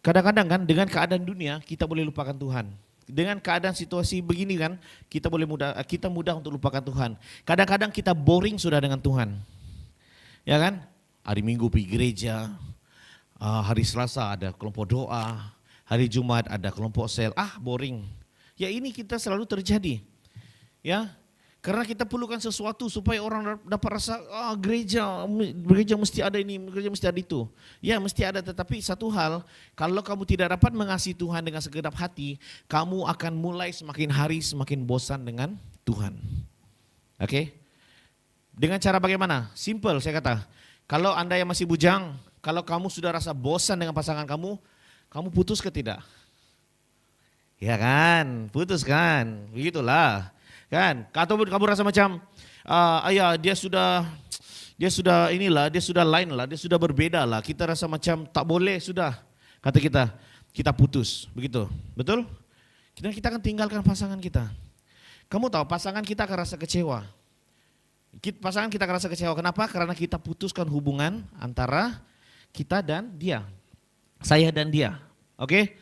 Kadang-kadang kan dengan keadaan dunia kita boleh lupakan Tuhan. Dengan keadaan situasi begini kan kita mudah untuk lupakan Tuhan. Kadang-kadang kita boring sudah dengan Tuhan. Ya kan? Hari Minggu pergi gereja, hari Selasa ada kelompok doa, hari Jumat ada kelompok sel. Boring. Ya ini kita selalu terjadi. Ya, karena kita perlukan sesuatu supaya orang dapat rasa gereja mesti ada ini, gereja mesti ada itu. Ya mesti ada, tetapi satu hal, kalau kamu tidak dapat mengasihi Tuhan dengan segenap hati, kamu akan mulai semakin hari semakin bosan dengan Tuhan. Oke? Dengan cara bagaimana? Simple saya kata. Kalau Anda yang masih bujang, kalau kamu sudah rasa bosan dengan pasangan kamu putus ke tidak? Ya kan, putus kan, begitulah. Kan, atau kamu rasa macam dia sudah inilah, dia sudah lain lah, dia sudah berbeda lah. Kita rasa macam tak boleh sudah. Kata kita putus, begitu. Betul? Kita akan tinggalkan pasangan kita. Kamu tahu pasangan kita akan rasa kecewa. Pasangan kita akan rasa kecewa. Kenapa? Karena kita putuskan hubungan antara kita dan dia. Saya dan dia. Oke?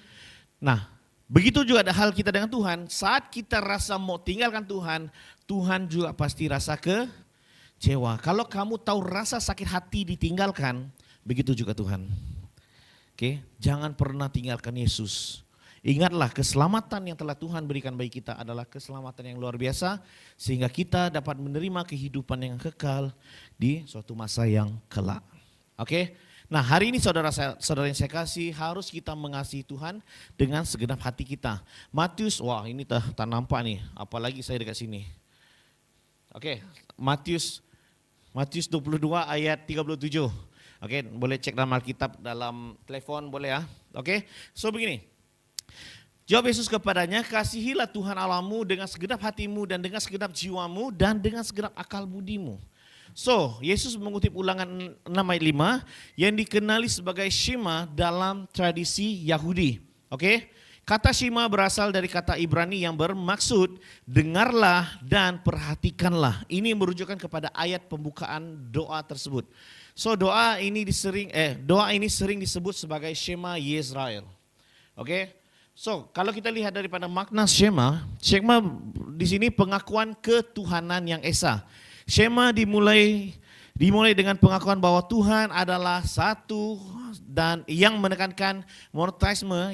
Nah, begitu juga ada hal kita dengan Tuhan, saat kita rasa mau tinggalkan Tuhan, Tuhan juga pasti rasa kecewa. Kalau kamu tahu rasa sakit hati ditinggalkan, begitu juga Tuhan. Oke, jangan pernah tinggalkan Yesus. Ingatlah keselamatan yang telah Tuhan berikan bagi kita adalah keselamatan yang luar biasa, sehingga kita dapat menerima kehidupan yang kekal di suatu masa yang kelak. Oke. Nah hari ini saudara yang saya kasih, harus kita mengasihi Tuhan dengan segenap hati kita. Matius, wah ini tak nampak nih, apalagi saya dekat sini. Oke, Matius 22 ayat 37. Oke, boleh cek dalam Alkitab, dalam telepon boleh ya. Oke, so begini. Jawab Yesus kepadanya, kasihilah Tuhan Allahmu dengan segenap hatimu dan dengan segenap jiwamu dan dengan segenap akal budimu. So, Yesus mengutip Ulangan 6 ayat 5 yang dikenali sebagai Shema dalam tradisi Yahudi. Oke? Kata Shema berasal dari kata Ibrani yang bermaksud dengarlah dan perhatikanlah. Ini merujukkan kepada ayat pembukaan doa tersebut. So, doa ini sering disebut sebagai Shema Yisrael. Oke? So, kalau kita lihat daripada makna Shema di sini pengakuan ketuhanan yang esa. Shema dimulai dengan pengakuan bahwa Tuhan adalah satu dan yang menekankan monoteisme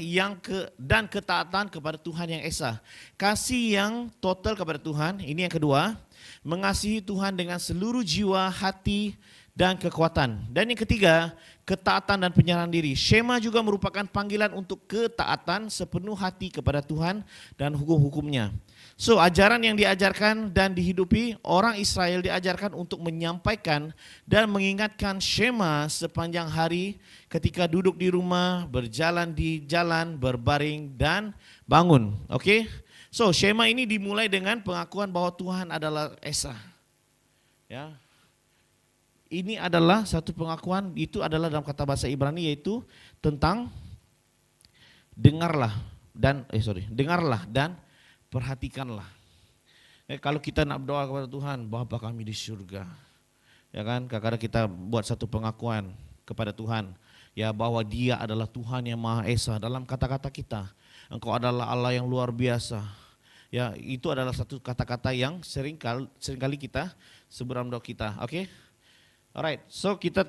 dan ketaatan kepada Tuhan yang esa. Kasih yang total kepada Tuhan, ini yang kedua. Mengasihi Tuhan dengan seluruh jiwa, hati, dan kekuatan. Dan yang ketiga, ketaatan dan penyerahan diri. Shema juga merupakan panggilan untuk ketaatan sepenuh hati kepada Tuhan dan hukum-hukumnya. So, ajaran yang diajarkan dan dihidupi orang Israel diajarkan untuk menyampaikan dan mengingatkan Shema sepanjang hari ketika duduk di rumah, berjalan di jalan, berbaring dan bangun. Oke? So, Shema ini dimulai dengan pengakuan bahwa Tuhan adalah Esa. Ya. Ini adalah satu pengakuan, itu adalah dalam kata bahasa Ibrani yaitu tentang dengarlah dan perhatikanlah. Kalau kita nak berdoa kepada Tuhan, Bapa kami di surga, ya kan? Kadang-kadang kita buat satu pengakuan kepada Tuhan, ya bahwa Dia adalah Tuhan yang Maha Esa. Dalam kata-kata kita, Engkau adalah Allah yang luar biasa. Ya, itu adalah satu kata-kata yang seringkali kita sebelum doa kita. Oke? Alright, so kita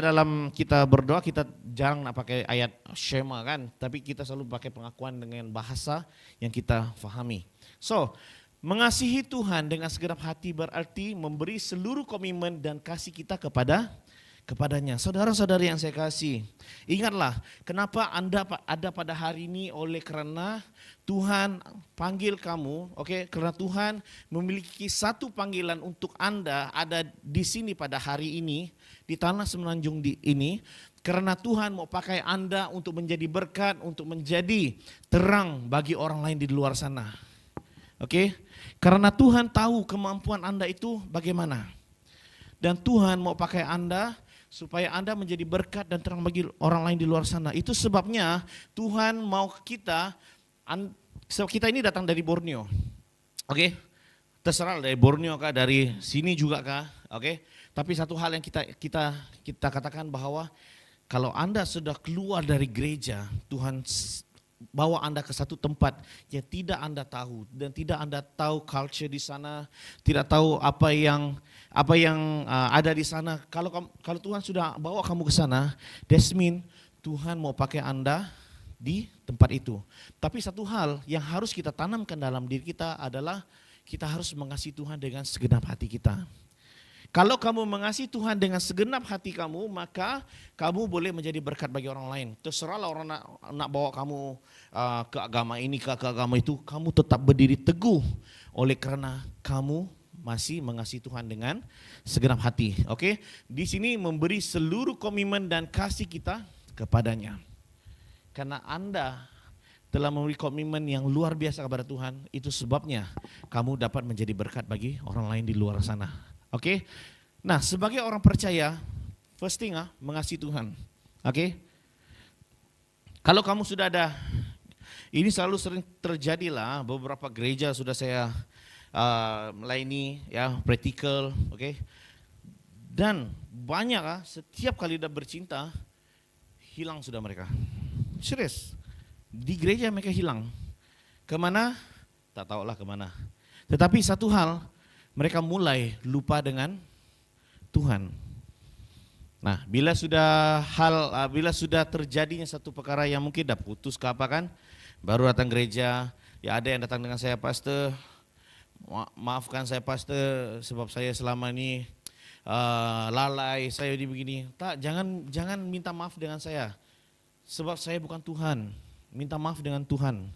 dalam kita berdoa kita jarang nak pakai ayat Shema kan, tapi kita selalu pakai pengakuan dengan bahasa yang kita fahami. So, mengasihi Tuhan dengan segenap hati berarti memberi seluruh komitmen dan kasih kita kepadanya. Saudara-saudari yang saya kasih, ingatlah kenapa Anda ada pada hari ini oleh karena Tuhan panggil kamu, oke? Karena Tuhan memiliki satu panggilan untuk Anda ada di sini pada hari ini, di tanah semenanjung ini, karena Tuhan mau pakai Anda untuk menjadi berkat, untuk menjadi terang bagi orang lain di luar sana. Oke? Karena Tuhan tahu kemampuan Anda itu bagaimana. Dan Tuhan mau pakai Anda supaya Anda menjadi berkat dan terang bagi orang lain di luar sana. Itu sebabnya Tuhan mau kita ini datang dari Borneo. Oke? Terserah dari Borneo kah, dari sini juga kah, oke? Tapi satu hal yang kita katakan bahwa Kalau Anda sudah keluar dari gereja, Tuhan bawa Anda ke satu tempat yang tidak Anda tahu dan tidak Anda tahu culture di sana, tidak tahu apa yang ada di sana. Kalau Tuhan sudah bawa kamu ke sana, that means Tuhan mau pakai Anda di tempat itu. Tapi satu hal yang harus kita tanamkan dalam diri kita adalah kita harus mengasihi Tuhan dengan segenap hati kita. Kalau kamu mengasihi Tuhan dengan segenap hati kamu, maka kamu boleh menjadi berkat bagi orang lain. Terserahlah orang nak bawa kamu ke agama ini, ke agama itu, kamu tetap berdiri teguh oleh karena kamu masih mengasihi Tuhan dengan segenap hati. Oke? Di sini memberi seluruh komitmen dan kasih kita kepadanya. Karena Anda telah memberi komitmen yang luar biasa kepada Tuhan, itu sebabnya kamu dapat menjadi berkat bagi orang lain di luar sana. Oke, nah sebagai orang percaya, first thing mengasihi Tuhan. Oke, kalau kamu sudah ada, ini selalu sering terjadi lah. Beberapa gereja sudah saya melayani, ya praktikal, oke. Dan banyak setiap kali udah bercinta, hilang sudah mereka. Serius, di gereja mereka hilang. Kemana? Tak tahulah kemana. Tetapi satu hal, mereka mulai lupa dengan Tuhan. Nah, bila sudah terjadinya satu perkara yang mungkin dah putus ke apa kan, baru datang gereja, ya ada yang datang dengan saya, pastor, maafkan saya pastor sebab saya selama ini lalai, saya begini. Tak, jangan minta maaf dengan saya, sebab saya bukan Tuhan. Minta maaf dengan Tuhan,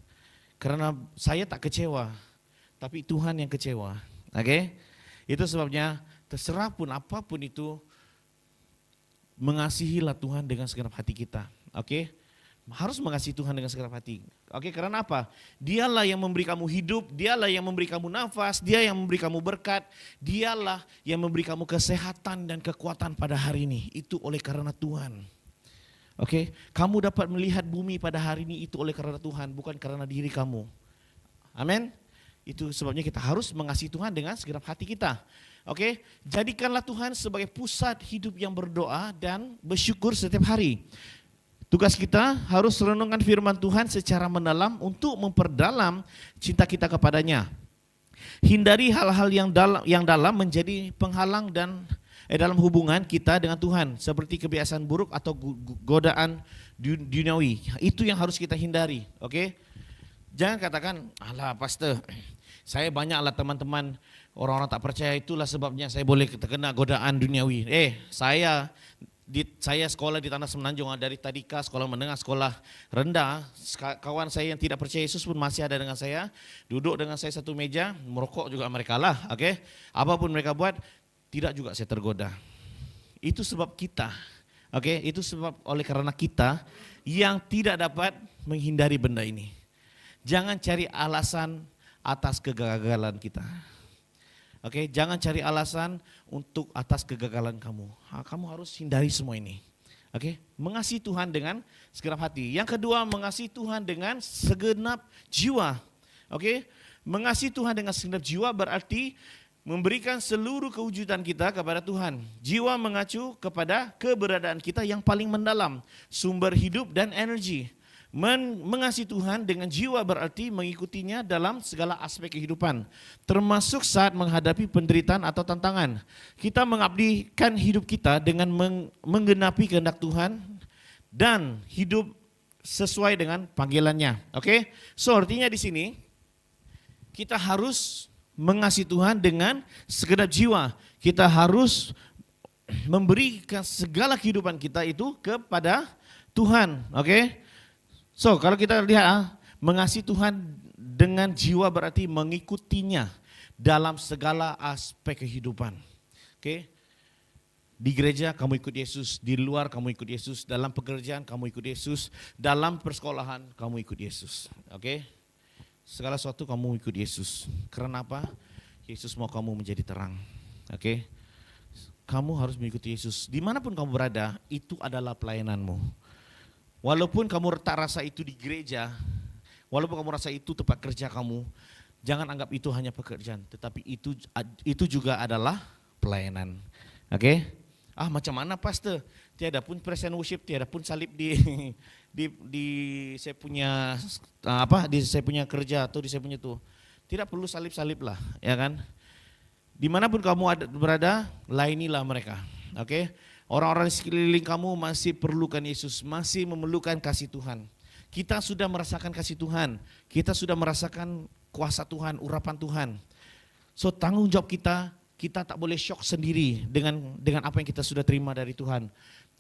karena saya tak kecewa, tapi Tuhan yang kecewa. Oke, itu sebabnya terserah pun apapun itu, mengasihilah Tuhan dengan segenap hati kita. Oke, harus mengasihi Tuhan dengan segenap hati. Oke, karena apa? Dialah yang memberi kamu hidup, dialah yang memberi kamu nafas, dia yang memberi kamu berkat, dialah yang memberi kamu kesehatan dan kekuatan pada hari ini. Itu oleh karena Tuhan. Oke, kamu dapat melihat bumi pada hari ini itu oleh karena Tuhan, bukan karena diri kamu. Amin. Itu sebabnya kita harus mengasihi Tuhan dengan segenap hati kita. Oke, jadikanlah Tuhan sebagai pusat hidup yang berdoa dan bersyukur setiap hari. Tugas kita harus renungkan firman Tuhan secara mendalam untuk memperdalam cinta kita kepadanya. Hindari hal-hal yang dalam menjadi penghalang dan dalam hubungan kita dengan Tuhan, seperti kebiasaan buruk atau godaan duniawi. Itu yang harus kita hindari. Oke, jangan katakan, alah pastor, saya banyaklah teman-teman orang-orang tak percaya, itulah sebabnya saya boleh terkena godaan duniawi. Saya sekolah di Tanah Semenanjung, dari Tadika, sekolah menengah, sekolah rendah. Kawan saya yang tidak percaya Yesus pun masih ada dengan saya, duduk dengan saya satu meja, merokok juga mereka lah. Oke, apapun mereka buat, tidak juga saya tergoda. Itu sebab kita, oke, itu sebab oleh karena kita yang tidak dapat menghindari benda ini. Jangan cari alasan atas kegagalan kita. Oke, jangan cari alasan untuk atas kegagalan kamu. Kamu harus hindari semua ini. Oke, mengasihi Tuhan dengan segenap hati. Yang kedua, mengasihi Tuhan dengan segenap jiwa. Oke, mengasihi Tuhan dengan segenap jiwa berarti memberikan seluruh kewujudan kita kepada Tuhan. Jiwa mengacu kepada keberadaan kita yang paling mendalam, sumber hidup dan energi. Mengasihi Tuhan dengan jiwa berarti mengikutinya dalam segala aspek kehidupan, termasuk saat menghadapi penderitaan atau tantangan. Kita mengabdikan hidup kita dengan menggenapi kehendak Tuhan dan hidup sesuai dengan panggilannya. Oke, so artinya di sini kita harus mengasihi Tuhan dengan segenap jiwa. Kita harus memberikan segala kehidupan kita itu kepada Tuhan. Oke. So, kalau kita lihat mengasihi Tuhan dengan jiwa berarti mengikutinya dalam segala aspek kehidupan. Oke. Di gereja kamu ikut Yesus, di luar kamu ikut Yesus, dalam pekerjaan kamu ikut Yesus, dalam persekolahan kamu ikut Yesus. Oke. Segala sesuatu kamu ikut Yesus. Karena apa? Yesus mau kamu menjadi terang. Oke. Kamu harus mengikuti Yesus. Dimanapun kamu berada, itu adalah pelayananmu. Walaupun kamu tak rasa itu di gereja, walaupun kamu rasa itu tempat kerja kamu, jangan anggap itu hanya pekerjaan, tetapi itu juga adalah pelayanan. Oke? Macam mana pastor? tiada pun praise and worship, tiada pun salib di di saya punya di saya punya kerja atau di saya punya tuh. Tidak perlu salib-salib lah, ya kan? Dimanapun kamu berada, layanilah mereka. Oke? Orang-orang di sekeliling kamu masih perlukan Yesus, masih memerlukan kasih Tuhan. Kita sudah merasakan kasih Tuhan, kita sudah merasakan kuasa Tuhan, urapan Tuhan. So tanggung jawab kita tak boleh syok sendiri dengan apa yang kita sudah terima dari Tuhan.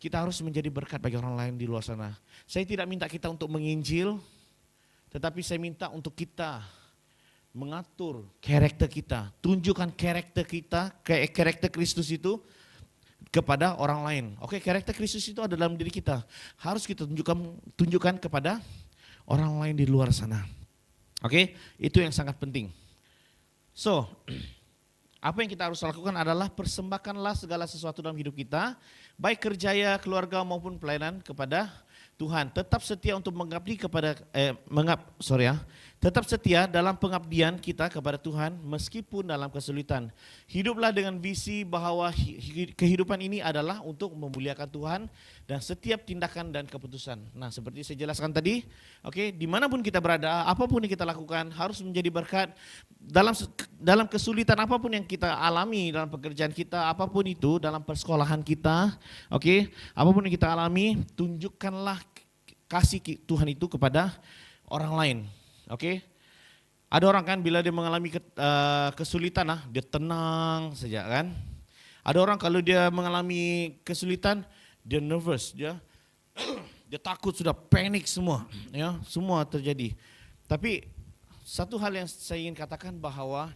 Kita harus menjadi berkat bagi orang lain di luar sana. Saya tidak minta kita untuk menginjil, tetapi saya minta untuk kita mengatur karakter kita, tunjukkan karakter kita, karakter Kristus itu kepada orang lain. Oke, karakter Kristus itu ada dalam diri kita. Harus kita tunjukkan kepada orang lain di luar sana. Oke, itu yang sangat penting. So, apa yang kita harus lakukan adalah persembahkanlah segala sesuatu dalam hidup kita, baik kerjaya, keluarga maupun pelayanan kepada Tuhan. Tetap setia untuk mengabdi tetap setia dalam pengabdian kita kepada Tuhan meskipun dalam kesulitan. Hiduplah dengan visi bahwa kehidupan ini adalah untuk memuliakan Tuhan dan setiap tindakan dan keputusan. Nah, seperti saya jelaskan tadi, oke, dimanapun kita berada, apapun yang kita lakukan harus menjadi berkat dalam kesulitan apapun yang kita alami dalam pekerjaan kita, apapun itu dalam persekolahan kita, oke, apapun yang kita alami, tunjukkanlah kasih Tuhan itu kepada orang lain. Oke, ada orang kan bila dia mengalami kesulitan, dia tenang saja kan. Ada orang kalau dia mengalami kesulitan, dia nervous, dia takut, sudah panik semua, ya, semua terjadi. Tapi satu hal yang saya ingin katakan bahwa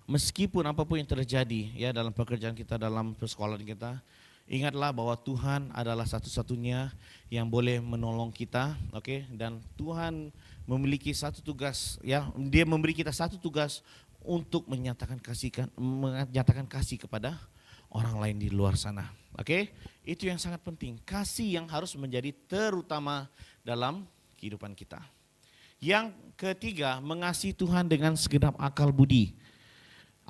meskipun apapun yang terjadi ya dalam pekerjaan kita, dalam persekolahan kita, ingatlah bahwa Tuhan adalah satu-satunya yang boleh menolong kita, oke? Dan Tuhan memiliki satu tugas, ya, Dia memberi kita satu tugas untuk menyatakan kasih kepada orang lain di luar sana, oke? Itu yang sangat penting, kasih yang harus menjadi terutama dalam kehidupan kita. Yang ketiga, mengasihi Tuhan dengan segenap akal budi.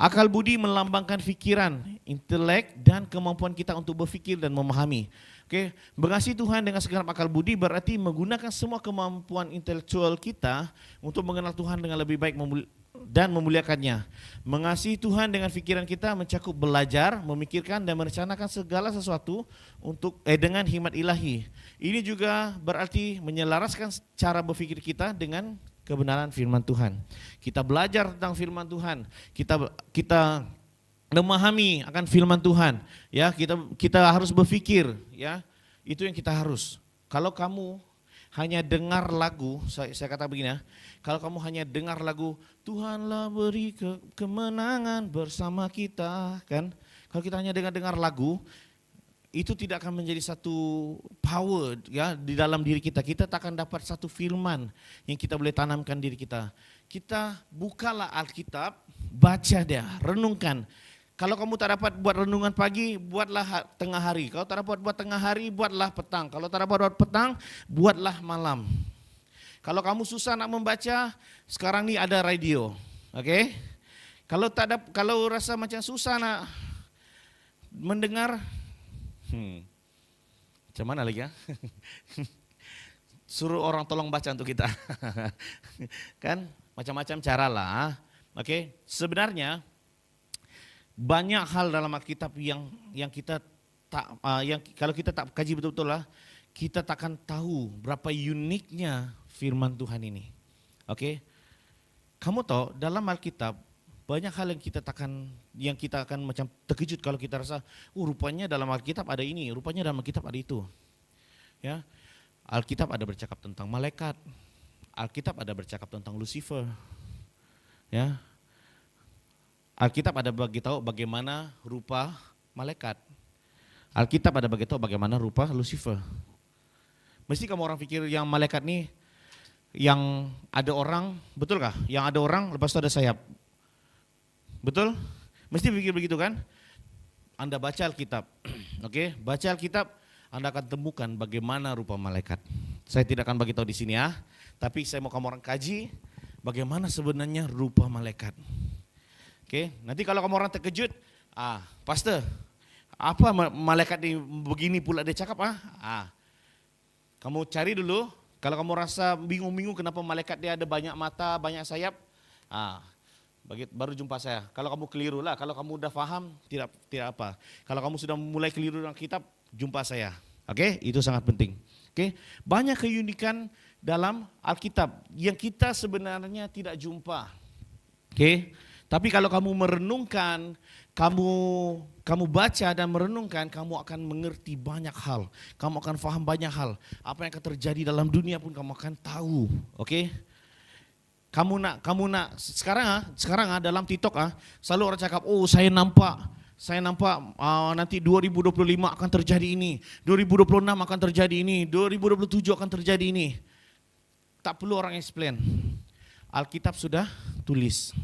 Akal budi melambangkan pikiran, intelek, dan kemampuan kita untuk berfikir dan memahami. Oke, mengasihi Tuhan dengan segenap akal budi berarti menggunakan semua kemampuan intelektual kita untuk mengenal Tuhan dengan lebih baik dan memuliakannya. Mengasihi Tuhan dengan pikiran kita mencakup belajar, memikirkan dan merencanakan segala sesuatu dengan hikmat ilahi. Ini juga berarti menyelaraskan cara berpikir kita dengan kebenaran firman Tuhan. Kita belajar tentang firman Tuhan. Kita memahami akan firman Tuhan. Ya, kita harus berpikir, ya. Itu yang kita harus. Kalau kamu hanya dengar lagu, saya kata begini ya. Kalau kamu hanya dengar lagu Tuhanlah beri kemenangan bersama kita, kan? Kalau kita hanya dengar lagu, itu tidak akan menjadi satu power ya di dalam diri kita. Kita tak akan dapat satu firman yang kita boleh tanamkan diri kita. Kita bukalah Alkitab, baca dia, renungkan. Kalau kamu tak dapat buat renungan pagi, buatlah tengah hari. Kalau tak dapat buat tengah hari, buatlah petang. Kalau tak dapat buat petang, buatlah malam. Kalau kamu susah nak membaca, sekarang ni ada radio. Oke? Kalau rasa macam susah nak mendengar, macam mana lagi ya? Suruh orang tolong baca untuk kita. Kan macam-macam cara lah. Oke? Sebenarnya banyak hal dalam Alkitab yang kita kalau kita tak kaji betul-betul lah, kita takkan tahu berapa uniknya firman Tuhan ini. Oke? Kamu tahu dalam Alkitab banyak hal yang kita akan macam terkejut kalau kita rasa, rupanya dalam Alkitab ada ini, rupanya dalam Alkitab ada itu. Ya. Alkitab ada bercakap tentang malaikat. Alkitab ada bercakap tentang Lucifer. Ya. Alkitab ada beritahu bagaimana rupa malaikat. Alkitab ada beritahu bagaimana rupa Lucifer. Mesti kamu orang pikir yang malaikat nih, yang ada orang, betulkah? Yang ada orang lepas itu ada sayap. Betul? Mesti pikir begitu kan? Anda baca Alkitab, oke? Baca Alkitab, Anda akan temukan bagaimana rupa malaikat. Saya tidak akan bagi tahu di sini ya, tapi saya mau kamu orang kaji bagaimana sebenarnya rupa malaikat. Oke, nanti kalau kamu orang terkejut, pastor, Apa malaikat ini begini pula dia cakap kamu cari dulu. Kalau kamu rasa bingung-bingung kenapa malaikat dia ada banyak mata, banyak sayap, baru jumpa saya. Kalau kamu keliru lah, kalau kamu udah faham tidak apa. Kalau kamu sudah mulai keliru dengan kitab, jumpa saya. Oke, itu sangat penting. Oke, banyak keunikan dalam Alkitab yang kita sebenarnya tidak jumpa. Oke, tapi kalau kamu merenungkan, kamu baca dan merenungkan, kamu akan mengerti banyak hal. Kamu akan faham banyak hal. Apa yang akan terjadi dalam dunia pun kamu akan tahu. Oke? Kamu nak sekarang dalam TikTok selalu orang cakap, "Oh, saya nampak nanti 2025 akan terjadi ini, 2026 akan terjadi ini, 2027 akan terjadi ini." Tak perlu orang explain. Alkitab sudah tulis.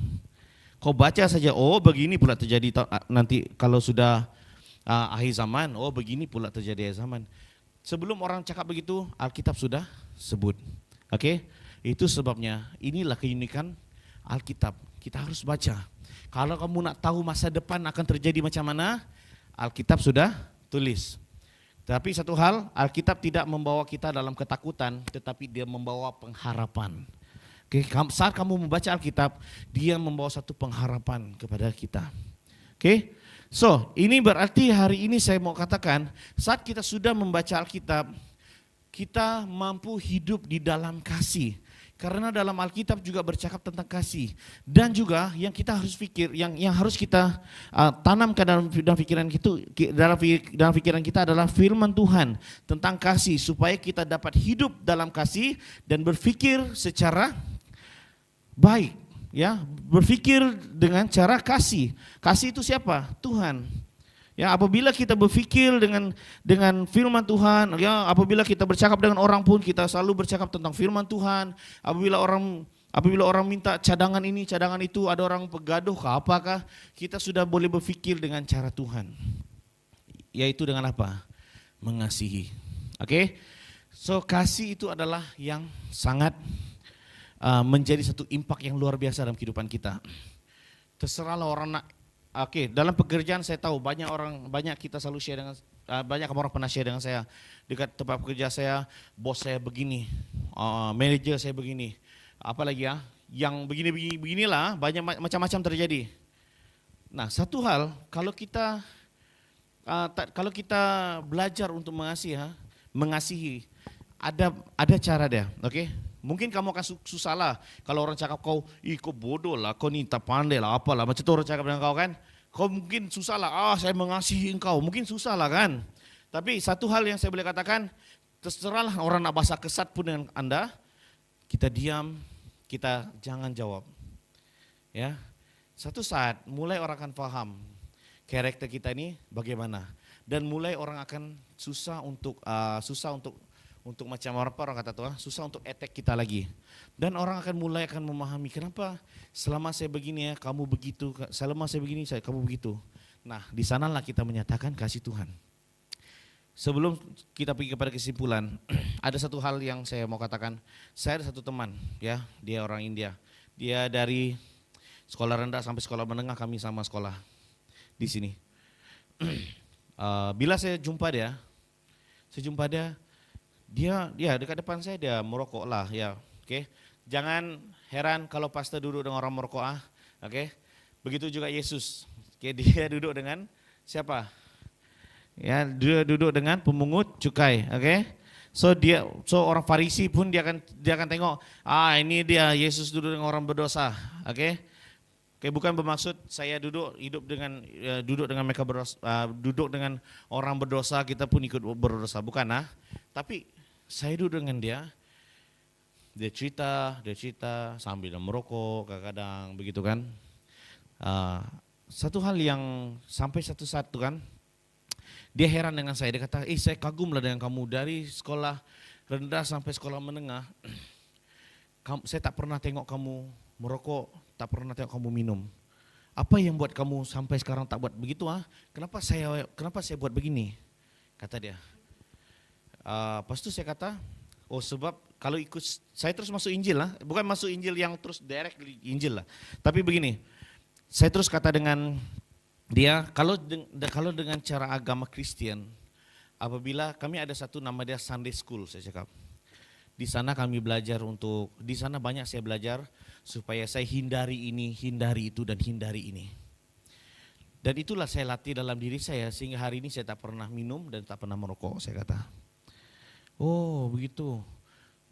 Kau baca saja, oh begini pula terjadi nanti kalau sudah akhir zaman, oh begini pula terjadi akhir zaman. Sebelum orang cakap begitu, Alkitab sudah sebut. Oke? Itu sebabnya inilah keunikan Alkitab. Kita harus baca. Kalau kamu nak tahu masa depan akan terjadi macam mana, Alkitab sudah tulis. Tapi satu hal, Alkitab tidak membawa kita dalam ketakutan, tetapi dia membawa pengharapan. Oke, saat kamu membaca Alkitab, dia membawa satu pengharapan kepada kita. Oke, so ini berarti hari ini saya mau katakan, saat kita sudah membaca Alkitab, kita mampu hidup di dalam kasih. Karena dalam Alkitab juga bercakap tentang kasih. Dan juga yang kita harus pikir, yang harus kita tanamkan dalam pikiran kita, dalam pikiran kita adalah firman Tuhan tentang kasih, supaya kita dapat hidup dalam kasih dan berpikir secara baik, ya, berpikir dengan cara kasih. Kasih itu siapa? Tuhan. Ya, apabila kita berpikir dengan firman Tuhan, ya, apabila kita bercakap dengan orang pun kita selalu bercakap tentang firman Tuhan. Apabila orang minta cadangan ini, cadangan itu, ada orang pegaduh apakah kita sudah boleh berpikir dengan cara Tuhan. Yaitu dengan apa? Mengasihi. Oke? So kasih itu adalah yang sangat menjadi satu impak yang luar biasa dalam kehidupan kita. Terserahlah orang nak. Oke, dalam pekerjaan saya tahu banyak kita selalu share dengan banyak orang pernah share dengan saya dekat tempat kerja saya, bos saya begini, manajer saya begini, apalagi yang beginilah banyak macam-macam terjadi. Nah, satu hal kalau kita belajar untuk mengasihi, ada cara dia, oke? Mungkin kamu akan susah lah kalau orang cakap kau bodoh lah, kau ni tak pandai lah, apalah. Macam tu orang cakap dengan kau kan. Kau mungkin susah lah, saya mengasihi engkau. Mungkin susah lah kan. Tapi satu hal yang saya boleh katakan, terserahlah orang nak bahasa kesat pun dengan Anda. Kita diam, kita jangan jawab. Ya, satu saat mulai orang akan paham karakter kita ini bagaimana. Dan mulai orang akan susah untuk macam orang kata tuh, susah untuk attack kita lagi. Dan orang akan mulai memahami kenapa selama saya begini kamu begitu, selama saya begini kamu begitu. Nah, di sanalah kita menyatakan kasih Tuhan. Sebelum kita pergi kepada kesimpulan, ada satu hal yang saya mau katakan. Saya ada satu teman, ya, dia orang India. Dia dari sekolah rendah sampai sekolah menengah, kami sama sekolah di sini. Bila saya jumpa dia, dia dekat depan saya, dia merokok lah, ya, oke. Jangan heran kalau pastor duduk dengan orang merokok, oke. Begitu juga Yesus, oke, dia duduk dengan siapa? Ya, dia duduk dengan pemungut cukai, oke. So orang Farisi pun dia akan tengok, ini dia Yesus duduk dengan orang berdosa, oke. Oke, bukan bermaksud saya duduk dengan mereka berdosa, duduk dengan orang berdosa kita pun ikut berdosa, bukan Tapi saya duduk dengan dia cerita sambil merokok kadang-kadang begitu kan. Satu hal yang sampai satu saat tuh kan, dia heran dengan saya, dia kata, saya kagum lah dengan kamu dari sekolah rendah sampai sekolah menengah. Saya tak pernah tengok kamu merokok, tak pernah tengok kamu minum. Apa yang buat kamu sampai sekarang tak buat begitu? Kenapa saya buat begini? Kata dia. Pas itu saya kata, sebab kalau ikut saya terus masuk Injil lah, bukan masuk Injil yang terus direct Injil lah. Tapi begini, saya terus kata dengan Dia kalau dengan cara agama Kristen, apabila kami ada satu nama dia Sunday School, saya cakap. Di sana kami belajar di sana banyak saya belajar supaya saya hindari ini, hindari itu, dan hindari ini. Dan itulah saya latih dalam diri saya sehingga hari ini saya tak pernah minum dan tak pernah merokok, saya kata. Oh begitu,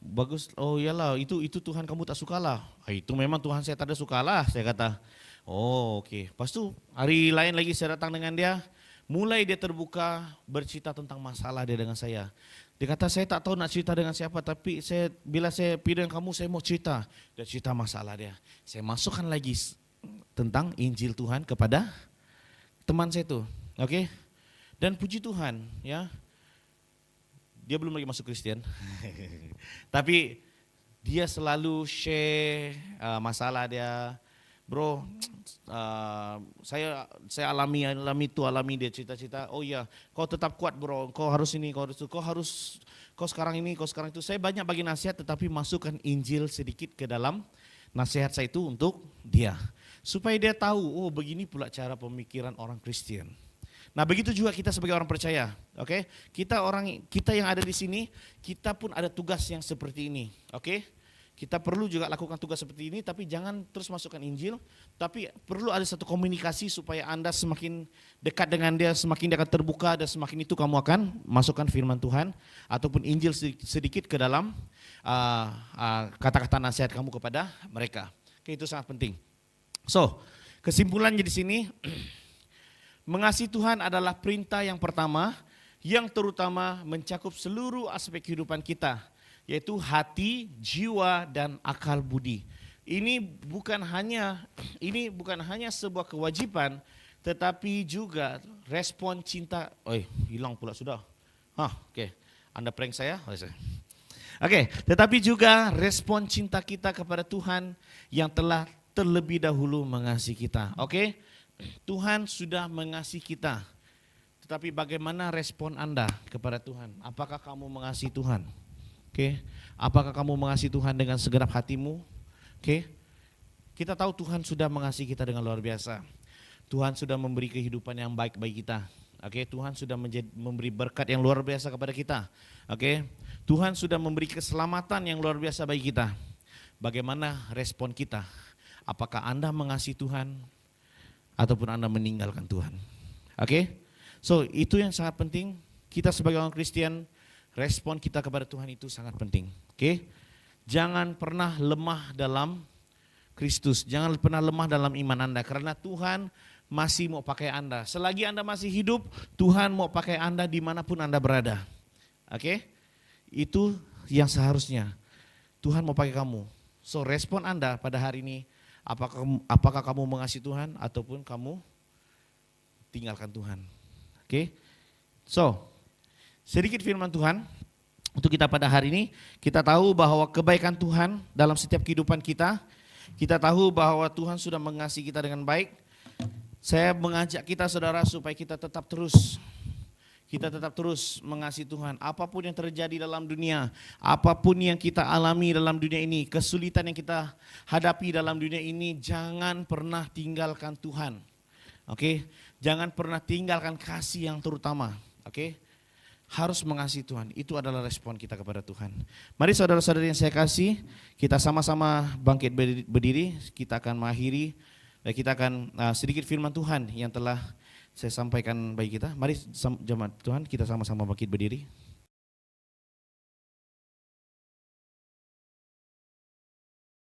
bagus, oh iyalah itu Tuhan kamu tak sukalah. Itu memang Tuhan saya tak ada sukalah, saya kata. Oh oke. Pas tu hari lain lagi saya datang dengan dia, mulai dia terbuka bercerita tentang masalah dia dengan saya. Dia kata saya tak tahu nak cerita dengan siapa, tapi bila saya pergi dengan kamu saya mau cerita. Dia cerita masalah dia. Saya masukkan lagi tentang Injil Tuhan kepada teman saya itu. Oke. Dan puji Tuhan ya. Dia belum lagi masuk Kristen. Tapi dia selalu share masalah dia. Bro, saya alami dia cerita-cerita. Oh iya, kau tetap kuat bro, kau harus ini, kau sekarang ini, kau sekarang itu. Saya banyak bagi nasihat, tetapi masukkan Injil sedikit ke dalam nasihat saya itu untuk dia, supaya dia tahu, oh begini pula cara pemikiran orang Kristen. Nah begitu juga kita sebagai orang percaya, oke? Kita yang ada di sini, kita pun ada tugas yang seperti ini, oke? Kita perlu juga lakukan tugas seperti ini, tapi jangan terus masukkan Injil, tapi perlu ada satu komunikasi supaya Anda semakin dekat dengan dia, semakin dia akan terbuka, dan semakin itu kamu akan masukkan firman Tuhan ataupun Injil sedikit ke dalam kata-kata nasihat kamu kepada mereka. Oke, itu sangat penting. So, kesimpulannya di sini, mengasihi Tuhan adalah perintah yang pertama, yang terutama mencakup seluruh aspek kehidupan kita, yaitu hati, jiwa, dan akal budi. Ini bukan hanya sebuah kewajiban, tetapi juga respon cinta. Hilang pula sudah. Oke. Anda prank saya? Oke, tetapi juga respon cinta kita kepada Tuhan yang telah terlebih dahulu mengasihi kita. Oke? Tuhan sudah mengasihi kita. Tetapi bagaimana respon Anda kepada Tuhan? Apakah kamu mengasihi Tuhan? Oke, apakah kamu mengasihi Tuhan dengan segenap hatimu? Oke, kita tahu Tuhan sudah mengasihi kita dengan luar biasa. Tuhan sudah memberi kehidupan yang baik bagi kita. Oke, Tuhan sudah memberi berkat yang luar biasa kepada kita. Oke, Tuhan sudah memberi keselamatan yang luar biasa bagi kita. Bagaimana respon kita? Apakah Anda mengasihi Tuhan ataupun Anda meninggalkan Tuhan? Oke, so itu yang sangat penting. Kita sebagai orang Kristen, respon kita kepada Tuhan itu sangat penting. Oke? Jangan pernah lemah dalam Kristus. Jangan pernah lemah dalam iman Anda. Karena Tuhan masih mau pakai Anda. Selagi Anda masih hidup, Tuhan mau pakai Anda dimanapun Anda berada. Oke? Itu yang seharusnya. Tuhan mau pakai kamu. So respon Anda pada hari ini, apakah kamu mengasihi Tuhan ataupun kamu tinggalkan Tuhan. Oke? So, sedikit firman Tuhan untuk kita pada hari ini. Kita tahu bahwa kebaikan Tuhan dalam setiap kehidupan kita. Kita tahu bahwa Tuhan sudah mengasihi kita dengan baik. Saya mengajak kita saudara supaya kita tetap terus mengasihi Tuhan. Apapun yang terjadi dalam dunia, apapun yang kita alami dalam dunia ini, kesulitan yang kita hadapi dalam dunia ini, jangan pernah tinggalkan Tuhan. Oke? Jangan pernah tinggalkan kasih yang terutama. Oke? Harus mengasihi Tuhan, itu adalah respon kita kepada Tuhan. Mari saudara-saudari yang saya kasih, kita sama-sama bangkit berdiri, kita akan mengakhiri, dan kita akan sedikit firman Tuhan yang telah saya sampaikan bagi kita. Mari jemaat Tuhan, kita sama-sama bangkit berdiri.